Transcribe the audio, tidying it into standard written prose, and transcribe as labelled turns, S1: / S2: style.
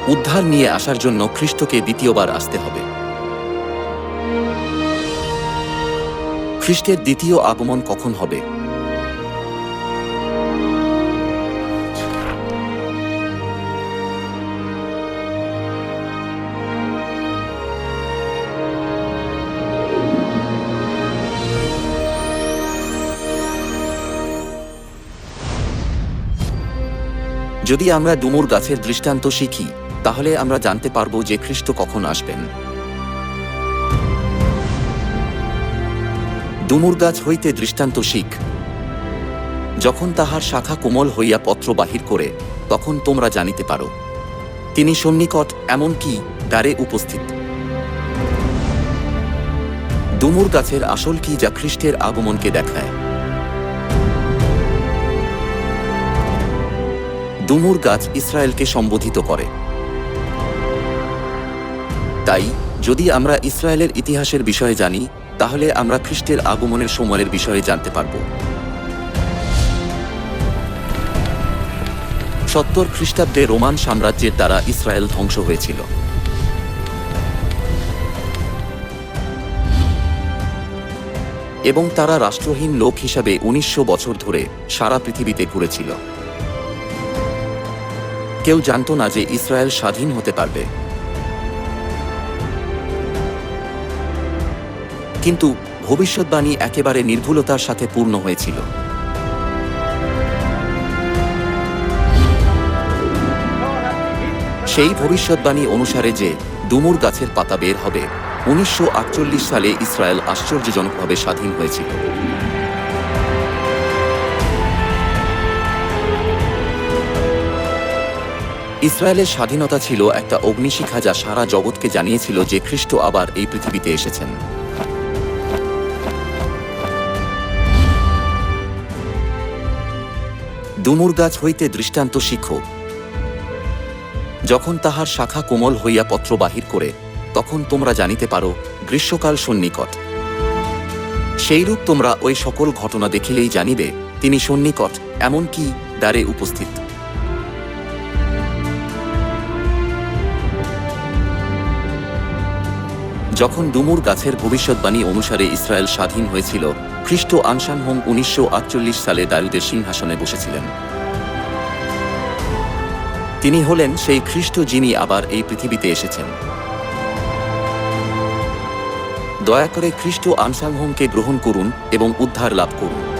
S1: উদ্ধার নিয়ে আসার জন্য খ্রিস্টকে দ্বিতীয়বার আসতে হবে। খ্রিস্টের দ্বিতীয় আগমন কখন হবে? যদি আমরা ডুমুর গাছের দৃষ্টান্ত শিখি, তাহলে আমরা জানতে পারব যে খ্রিস্ট কখন আসবেন। ডুমুর গাছ হইতে দৃষ্টান্ত শিখ। যখন তাহার শাখা কোমল হইয়া পত্র বাহির করে, তখন তোমরা জানিতে পারো তিনি সন্নিকট, এমনকি দ্বারে উপস্থিত। ডুমুর গাছের আসল কি, যা খ্রিস্টের আগমনকে দেখায়? ডুমুর গাছ ইসরায়েলকে সম্বোধিত করে। তাই যদি আমরা ইসরায়েলের ইতিহাসের বিষয়ে জানি, তাহলে আমরা খ্রিস্টের আগমনের সময়ের বিষয়ে জানতে পারব। 70 খ্রিস্টাব্দে রোমান সাম্রাজ্যের দ্বারা ইসরায়েল ধ্বংস হয়েছিল। এবং তারা রাষ্ট্রহীন লোক হিসাবে 1900 বছর ধরে সারা পৃথিবীতে ঘুরেছিল। কেউ জানত না যে ইসরায়েল স্বাধীন হতে পারবে। কিন্তু ভবিষ্যৎবাণী একেবারে নির্ভুলতার সাথে পূর্ণ হয়েছিল। সেই ভবিষ্যৎবাণী অনুসারে যে ডুমুর গাছের পাতা বের হবে, 1948 সালে ইসরায়েল আশ্চর্যজনকভাবে স্বাধীন হয়েছিল। ইসরায়েলের স্বাধীনতা ছিল একটা অগ্নিশিখা, যা সারা জগৎকে জানিয়েছিল যে খ্রিস্ট আবার এই পৃথিবীতে এসেছেন। ডুমুর গাছ হইতে দৃষ্টান্ত শিখো। যখন তাহার শাখা কোমল হইয়া পত্র বাহির করে, তখন তোমরা জানিতে পারো গ্রীষ্মকাল সন্নিকট। সেইরূপ তোমরা ওই সকল ঘটনা দেখিলেই জানিবে তিনি সন্নিকট, এমনকি দ্বারে উপস্থিত। যখন ডুমুর গাছের ভবিষ্যৎবাণী অনুসারে ইসরায়েল স্বাধীন হয়েছিল, খ্রিস্ট আনশানহোম 1948 সালে দাউদের সিংহাসনে বসেছিলেন। তিনি হলেন সেই খ্রিস্ট যিনি আবার এই পৃথিবীতে এসেছেন। দয়া করে খ্রিস্ট আনশানহোমকে গ্রহণ করুন এবং উদ্ধার লাভ করুন।